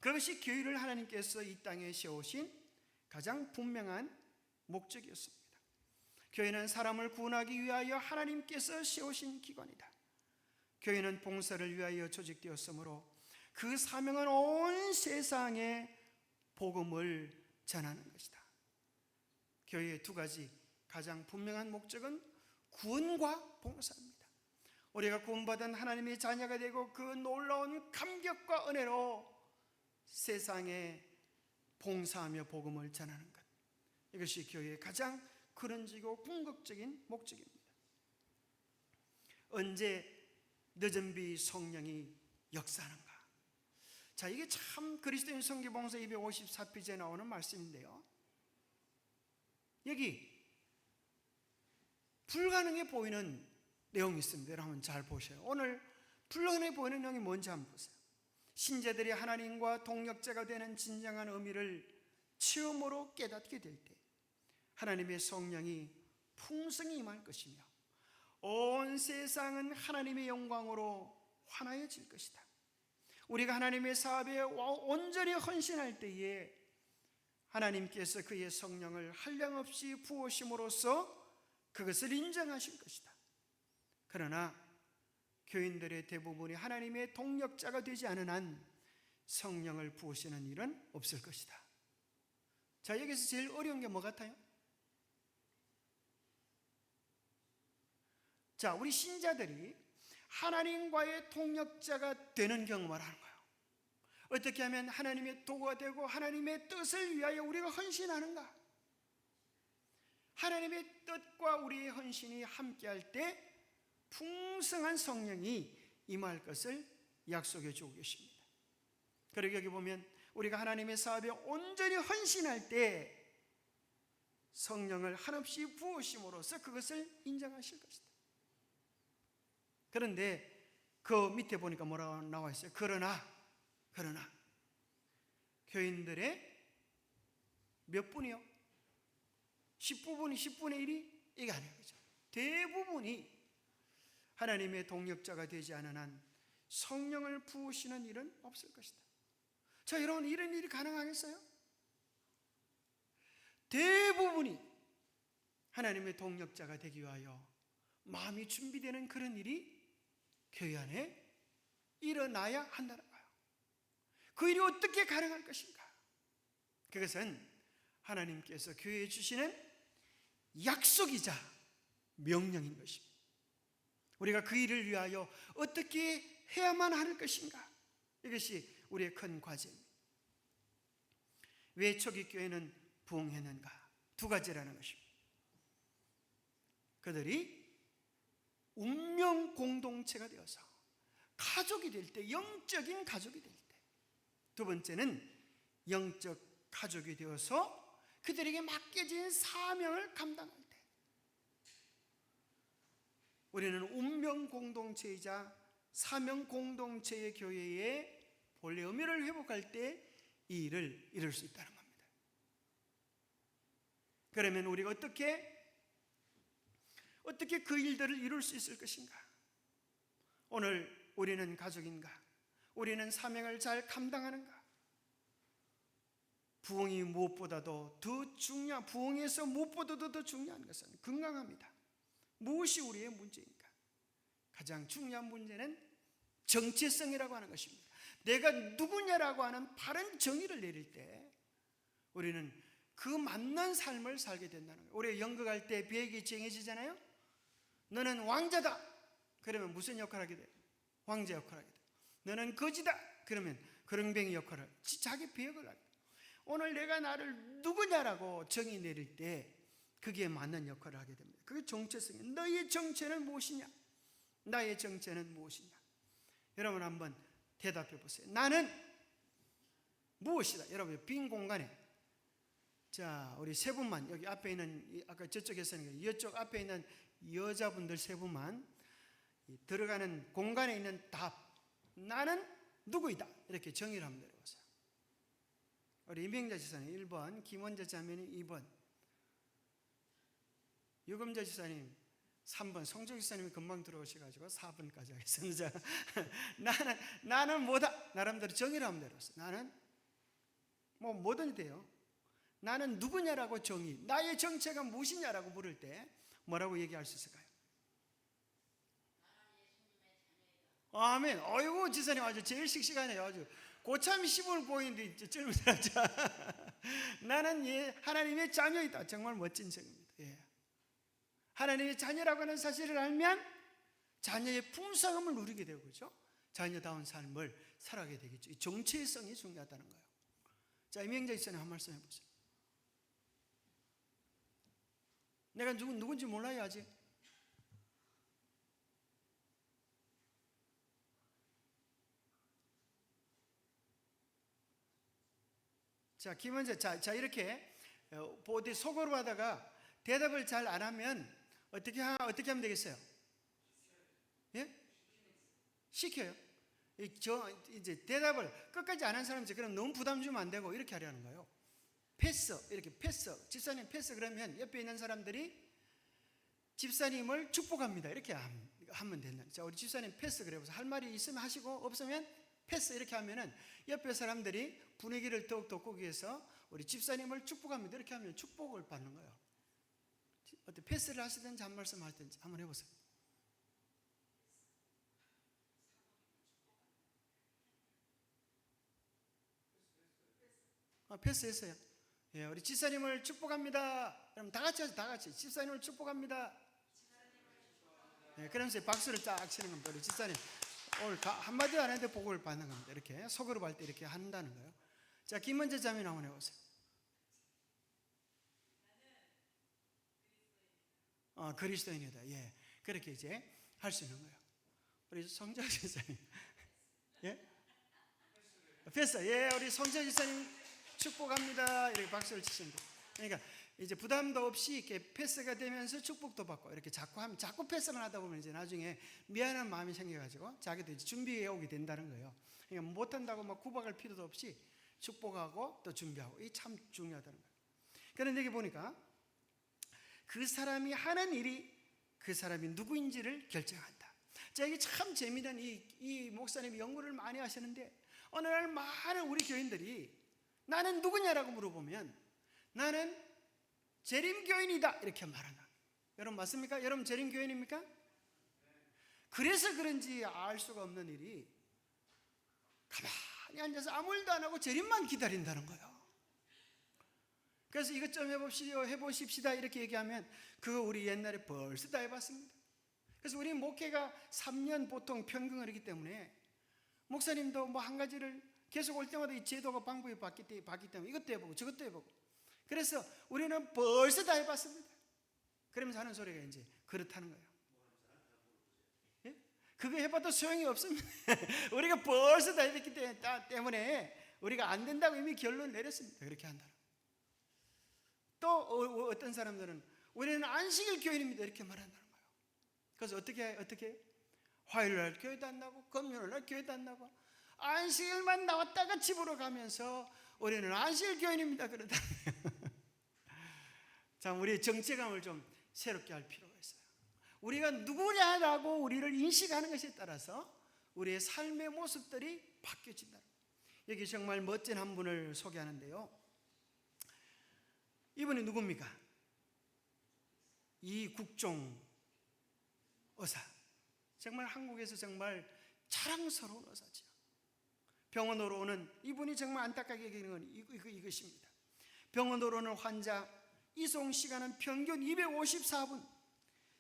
그것이 교회를 하나님께서 이 땅에 세우신 가장 분명한 목적이었습니다. 교회는 사람을 구원하기 위하여 하나님께서 세우신 기관이다. 교회는 봉사를 위하여 조직되었으므로 그 사명은 온 세상에 복음을 전하는 것이다. 교회의 두 가지 가장 분명한 목적은 구원과 봉사입니다. 우리가 구원받은 하나님의 자녀가 되고 그 놀라운 감격과 은혜로 세상에 봉사하며 복음을 전하는 것, 이것이 교회의 가장 근원적이고 궁극적인 목적입니다. 언제 늦은 비 성령이 역사하는가? 자, 이게 참 그리스도인 성기봉사 254페이지에 나오는 말씀인데요, 여기 불가능해 보이는 내용이 있습니다. 여러분 잘 보셔요. 오늘 불가능해 보이는 내용이 뭔지 한번 보세요. 신자들이 하나님과 동역자가 되는 진정한 의미를 체험으로 깨닫게 될 때 하나님의 성령이 풍성히 임할 것이며 온 세상은 하나님의 영광으로 환하여질 것이다. 우리가 하나님의 사업에 온전히 헌신할 때에 하나님께서 그의 성령을 한량없이 부으심으로써 그것을 인정하실 것이다. 그러나 교인들의 대부분이 하나님의 동역자가 되지 않은 한 성령을 부으시는 일은 없을 것이다. 자, 여기서 제일 어려운 게 뭐 같아요? 자, 우리 신자들이 하나님과의 동역자가 되는 경험을 하는 거예요. 어떻게 하면 하나님의 도구가 되고 하나님의 뜻을 위하여 우리가 헌신하는가? 하나님의 뜻과 우리의 헌신이 함께할 때 풍성한 성령이 임할 것을 약속해 주고 계십니다. 그리고 여기 보면 우리가 하나님의 사업에 온전히 헌신할 때 성령을 한없이 부으심으로써 그것을 인정하실 것이다. 그런데 그 밑에 보니까 뭐라고 나와 있어요? 그러나 교인들의 몇 분이요? 10분이 10분의 1이 이게 아니에요. 그죠? 대부분이 하나님의 동역자가 되지 않은 한 성령을 부으시는 일은 없을 것이다. 자, 여러분, 이런 일이 가능하겠어요? 대부분이 하나님의 동역자가 되기 위하여 마음이 준비되는 그런 일이 교회 안에 일어나야 한다는 거예요. 그 일이 어떻게 가능할 것인가? 그것은 하나님께서 교회에 주시는 약속이자 명령인 것입니다. 우리가 그 일을 위하여 어떻게 해야만 하는 것인가? 이것이 우리의 큰 과제입니다. 왜 초기 교회는 부흥했는가? 두 가지라는 것입니다. 그들이 운명 공동체가 되어서 가족이 될 때, 영적인 가족이 될 때. 두 번째는 영적 가족이 되어서 그들에게 맡겨진 사명을 감당할 때. 우리는 운명 공동체이자 사명 공동체의 교회의 본래 의미를 회복할 때 이 일을 이룰 수 있다는 겁니다. 그러면 우리가 어떻게 그 일들을 이룰 수 있을 것인가? 오늘 우리는 가족인가? 우리는 사명을 잘 감당하는가? 부흥이 무엇보다도 더 중요한, 부흥에서 무엇보다도 더 중요한 것은 건강합니다. 무엇이 우리의 문제인가? 가장 중요한 문제는 정체성이라고 하는 것입니다. 내가 누구냐라고 하는 바른 정의를 내릴 때 우리는 그 맞는 삶을 살게 된다는 거예요. 우리가 연극할 때 배역이 정해지잖아요. 너는 왕자다. 그러면 무슨 역할을 하게 돼요? 왕자 역할을 하게 돼요. 너는 거지다. 그러면 거렁뱅이 역할을, 자기 배역을 하게 돼요. 오늘 내가 나를 누구냐라고 정의 내릴 때 그게 맞는 역할을 하게 됩니다. 그게 정체성이에요. 너의 정체는 무엇이냐? 나의 정체는 무엇이냐? 여러분 한번 대답해 보세요. 나는 무엇이다? 여러분 빈 공간에, 자 우리 세 분만, 여기 앞에 있는, 아까 저쪽에서는 이쪽 앞에 있는 여자분들 세 분만 들어가는 공간에 있는 답, 나는 누구이다, 이렇게 정의를 한번 내려보세요. 우리 이명자 지사님 1번, 김원재 자매님 2번, 유금자 지사님 3번, 성조 지사님이 금방 들어오셔가지고 4번까지 하겠습니다. 나는 뭐다? 나름대로 정의를 한번 내려보세요. 나는 뭐든지 돼요. 나는 누구냐라고 정의, 나의 정체가 무엇이냐라고 물을 때 뭐라고 얘기할 수 있을까요? 아멘. 어이구 지사님 아주 제일 씩씩하네요. 아주 고참이 10을 보이는데 젊은 사람. 나는 하나님의 자녀이다. 정말 멋진 정입니다. 하나님의 자녀라고 하는 사실을 알면 자녀의 풍성함을 누리게 되고, 그렇죠? 자녀다운 삶을 살아가게 되겠죠. 이 정체성이 중요하다는 거예요. 자, 이명자 지사님 한 말씀 해보세요. 내가 누군지 몰라요 아직? 자, 김원재, 자 이렇게 어디 속으로 하다가 대답을 잘 안 하면 어떻게 하면 되겠어요? 예? 시켜요. 이제 대답을 끝까지 안 한 사람이 그럼 너무 부담 주면 안 되고 이렇게 하려는 거예요. 패스, 이렇게 패스. 집사님 패스 그러면 옆에 있는 사람들이 집사님을 축복합니다. 이렇게 하면 된다. 자, 우리 집사님 패스 그래서 할 말이 있으면 하시고 없으면 패스 이렇게 하면은 옆에 사람들이 분위기를 더욱 돋구기 위해서 우리 집사님을 축복합니다. 이렇게 하면 축복을 받는 거예요. 어때? 패스를 하시든지 한 말씀 하시든지 한번 해보세요. 패스했어요. 예, 우리 집사님을 축복합니다. 그럼 다 같이 하죠. 다 같이 집사님을 축복합니다. 예, 그러면서 박수를 쫙 치는 겁니다. 우리 집사님 오늘 한마디도 안 했는데 복을 받는 겁니다. 이렇게 속으로 할 때 이렇게 한다는 거예요. 자, 김원재 자매님 한번 해보세요. 그리스도인이다. 예, 그렇게 이제 할 수 있는 거예요. 우리 성자 지사님, 예, 패스. 예, 우리 성자 지사님 축복합니다. 이렇게 박수를 치시면 돼요. 그러니까 이제 부담도 없이 이렇게 패스가 되면서 축복도 받고 이렇게 자꾸 패스만 하다 보면 이제 나중에 미안한 마음이 생겨가지고 자기도 이제 준비해 오게 된다는 거예요. 그러니까 못한다고 막 구박할 필요도 없이 축복하고 또 준비하고, 이게 참 중요하다는 거예요. 그런데 여기 보니까 그 사람이 하는 일이 그 사람이 누구인지를 결정한다. 자, 이게 참 재미난 이 목사님이 연구를 많이 하시는데 어느 날 많은 우리 교인들이 나는 누구냐라고 물어보면 나는 재림교인이다 이렇게 말한다. 여러분 맞습니까? 여러분 재림교인입니까? 그래서 그런지 알 수가 없는 일이 가만히 앉아서 아무 일도 안 하고 재림만 기다린다는 거예요. 그래서 이것 좀 해보십시다 이렇게 얘기하면 그거 우리 옛날에 벌써 다 해봤습니다. 그래서 우리 목회가 3년 보통 평균 그렇기 때문에 목사님도 뭐 한 가지를 계속 올 때마다 이 제도가 방법이 바뀌기 때문에 이것도 해보고 저것도 해보고, 그래서 우리는 벌써 다 해봤습니다. 그러면서 하는 소리가 이제 그렇다는 거예요. 예? 그거 해봐도 소용이 없습니다. 우리가 벌써 다 했기 때문에 우리가 안 된다고 이미 결론 내렸습니다. 그렇게 한다는. 또 어떤 사람들은 우리는 안식일 교인입니다 이렇게 말한다는 거예요. 그래서 어떻게 화요일날 교회도 안 나고 금요일날 교회도 안 나고 안식일만 나왔다가 집으로 가면서 우리는 안식일 교인입니다 그러다. 참 우리의 정체감을 좀 새롭게 할 필요가 있어요. 우리가 누구냐라고 우리를 인식하는 것에 따라서 우리의 삶의 모습들이 바뀌어진다. 여기 정말 멋진 한 분을 소개하는데요. 이분이 누굽니까? 이국종 의사. 정말 한국에서 정말 자랑스러운 의사죠. 병원으로 오는, 이분이 정말 안타깝게 얘기하는 건 이것입니다. 병원으로 오는 환자 이송 시간은 평균 254분,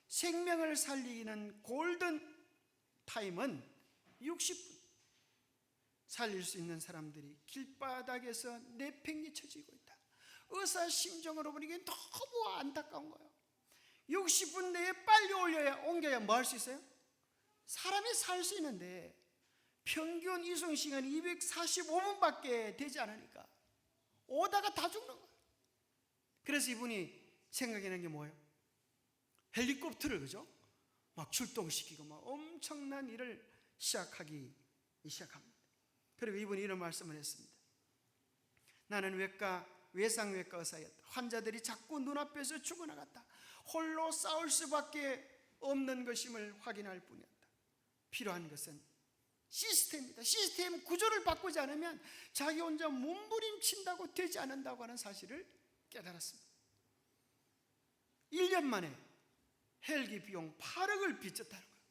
생명을 살리는 골든 타임은 60분. 살릴 수 있는 사람들이 길바닥에서 내팽개쳐지고 있다. 의사 심정으로 보니까 너무 안타까운 거예요. 60분 내에 빨리 옮겨야 뭐 할 수 있어요? 사람이 살 수 있는데 평균 이송 시간이 245분밖에 되지 않으니까 오다가 다 죽는 거예요. 그래서 이분이 생각해낸 게 뭐예요? 헬리콥터를, 그죠? 막 출동시키고 막 엄청난 일을 시작합니다. 그리고 이분이 이런 말씀을 했습니다. 나는 외상외과 의사였다. 환자들이 자꾸 눈앞에서 죽어나갔다. 홀로 싸울 수밖에 없는 것임을 확인할 뿐이었다. 필요한 것은 시스템이다. 시스템 구조를 바꾸지 않으면 자기 혼자 몸부림친다고 되지 않는다고 하는 사실을 깨달았습니다. 1년 만에 헬기 비용 8억을 빚졌다는 거예요.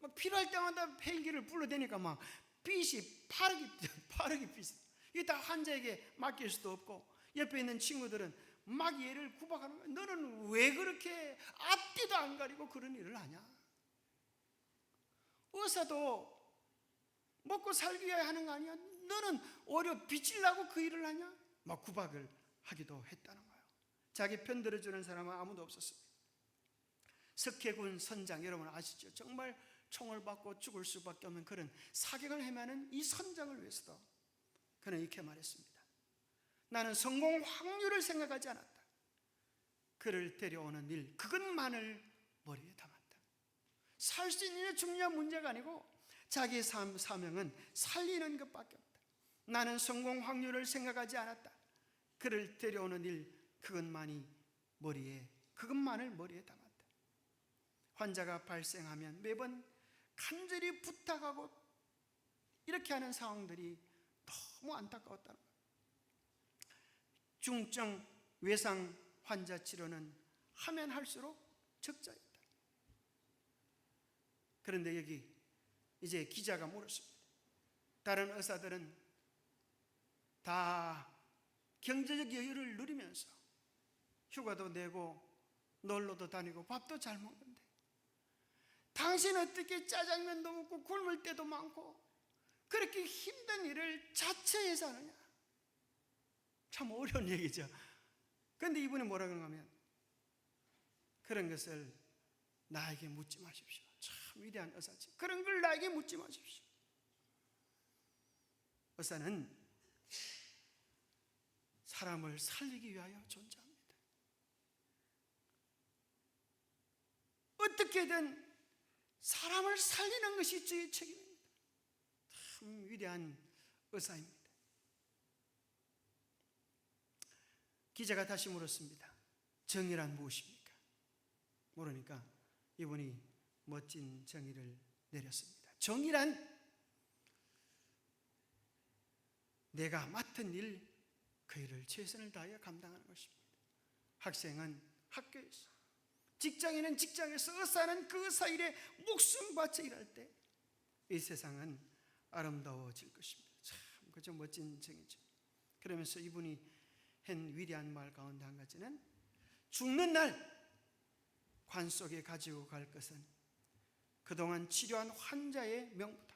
막 필요할 때마다 헬기를 불러대니까 막 빚이 8억이 빚어. 이게 다 환자에게 맡길 수도 없고, 옆에 있는 친구들은 막 얘를 구박하는 거야. 너는 왜 그렇게 앞뒤도 안 가리고 그런 일을 하냐? 의사도 먹고 살기 위해 하는 거 아니야? 너는 오히려 빚질라고 그 일을 하냐? 막 구박을 하기도 했다는 거예요. 자기 편 들어주는 사람은 아무도 없었습니다. 석혜군 선장, 여러분 아시죠? 정말 총을 받고 죽을 수밖에 없는 그런 사격을 헤매는 이 선장을 위해서도 그는 이렇게 말했습니다. 나는 성공 확률을 생각하지 않았다. 그를 데려오는 일, 그것만을 머리에 담았다. 살 수 있는 게 중요한 문제가 아니고 자기의 사명은 살리는 것밖에 없다. 나는 성공 확률을 생각하지 않았다. 그를 데려오는 일, 그것만을 머리에 담았다. 환자가 발생하면 매번 간절히 부탁하고 이렇게 하는 상황들이 너무 안타까웠다는 거예요. 중증 외상 환자 치료는 하면 할수록 적자였다. 그런데 여기 이제 기자가 물었습니다. 다른 의사들은 다 경제적 여유를 누리면서 휴가도 내고 놀러도 다니고 밥도 잘 먹는데 당신은 어떻게 짜장면도 먹고 굶을 때도 많고 그렇게 힘든 일을 자처해서 하느냐? 참 어려운 얘기죠. 그런데 이분이 뭐라 그런가 하면 그런 것을 나에게 묻지 마십시오. 참 위대한 의사지. 그런 걸 나에게 묻지 마십시오. 의사는 사람을 살리기 위하여 존재합니다. 어떻게든 사람을 살리는 것이 저의 책임입니다. 참 위대한 의사입니다. 기자가 다시 물었습니다. 정의란 무엇입니까? 모르니까 이분이 멋진 정의를 내렸습니다. 정의란 내가 맡은 일, 그 일을 최선을 다하여 감당하는 것입니다. 학생은 학교에서, 직장인은 직장에서, 의사는 그 의사 일에 목숨 바쳐 일할 때 이 세상은 아름다워질 것입니다. 참 그저 멋진 정의죠. 그러면서 이분이 위대한 말 가운데 한 가지는 죽는 날 관 속에 가지고 갈 것은 그동안 치료한 환자의 명부다.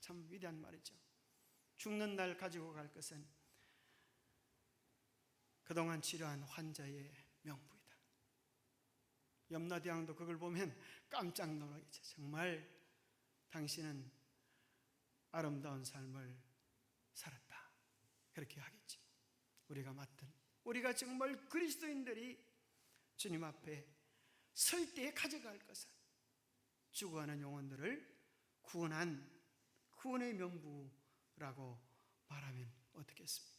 참 위대한 말이죠. 죽는 날 가지고 갈 것은 그동안 치료한 환자의 명부이다. 염라대왕도 그걸 보면 깜짝 놀라겠죠. 정말 당신은 아름다운 삶을 살았다. 그렇게 하겠죠. 우리가 정말 그리스도인들이 주님 앞에 설 때에 가져갈 것은 죽어가는 영혼들을 구원한 구원의 명부라고 말하면 어떻겠습니까?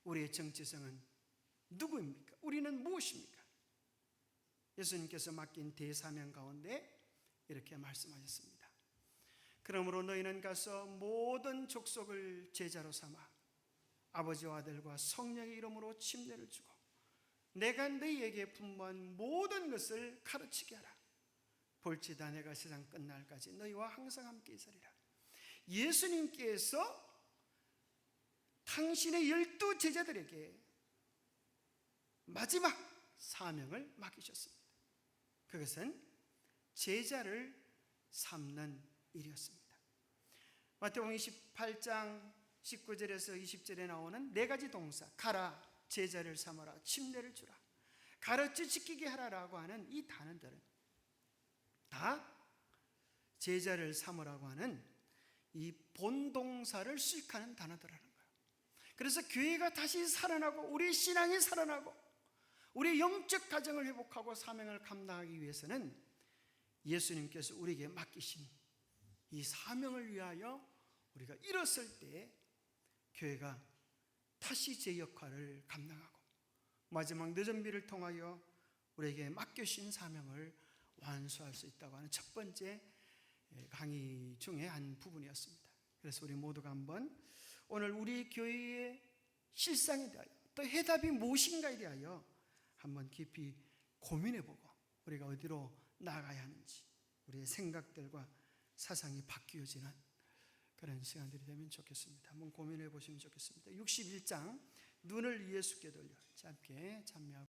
우리의 정체성은 누구입니까? 우리는 무엇입니까? 예수님께서 맡긴 대사명 가운데 이렇게 말씀하셨습니다. 그러므로 너희는 가서 모든 족속을 제자로 삼아 아버지와 아들과 성령의 이름으로 침례를 주고 내가 너희에게 분부한 모든 것을 가르치게 하라. 볼지다 내가 세상 끝날까지 너희와 항상 함께 있으리라. 예수님께서 당신의 12 제자들에게 마지막 사명을 맡기셨습니다. 그것은 제자를 삼는 일이었습니다. 마태복음 28장 19절에서 20절에 나오는 네 가지 동사, 가라, 제자를 삼아라, 침례를 주라, 가르쳐 지키게 하라라고 하는 이 단어들은 다 제자를 삼으라고 하는 이 본동사를 수식하는 단어들이라는 거예요. 그래서 교회가 다시 살아나고 우리 신앙이 살아나고 우리 영적 가정을 회복하고 사명을 감당하기 위해서는 예수님께서 우리에게 맡기신 이 사명을 위하여 우리가 일었을 때 교회가 다시 제 역할을 감당하고 마지막 늦은 비를 통하여 우리에게 맡겨진 사명을 완수할 수 있다고 하는 첫 번째 강의 중에 한 부분이었습니다. 그래서 우리 모두가 한번 오늘 우리 교회의 실상에 대하여 또 해답이 무엇인가에 대하여 한번 깊이 고민해보고 우리가 어디로 나아가야 하는지 우리의 생각들과 사상이 바뀌어지는 그런 시간들이 되면 좋겠습니다. 한번 고민해 보시면 좋겠습니다. 61장 눈을 예수께 돌려 함께 참여하고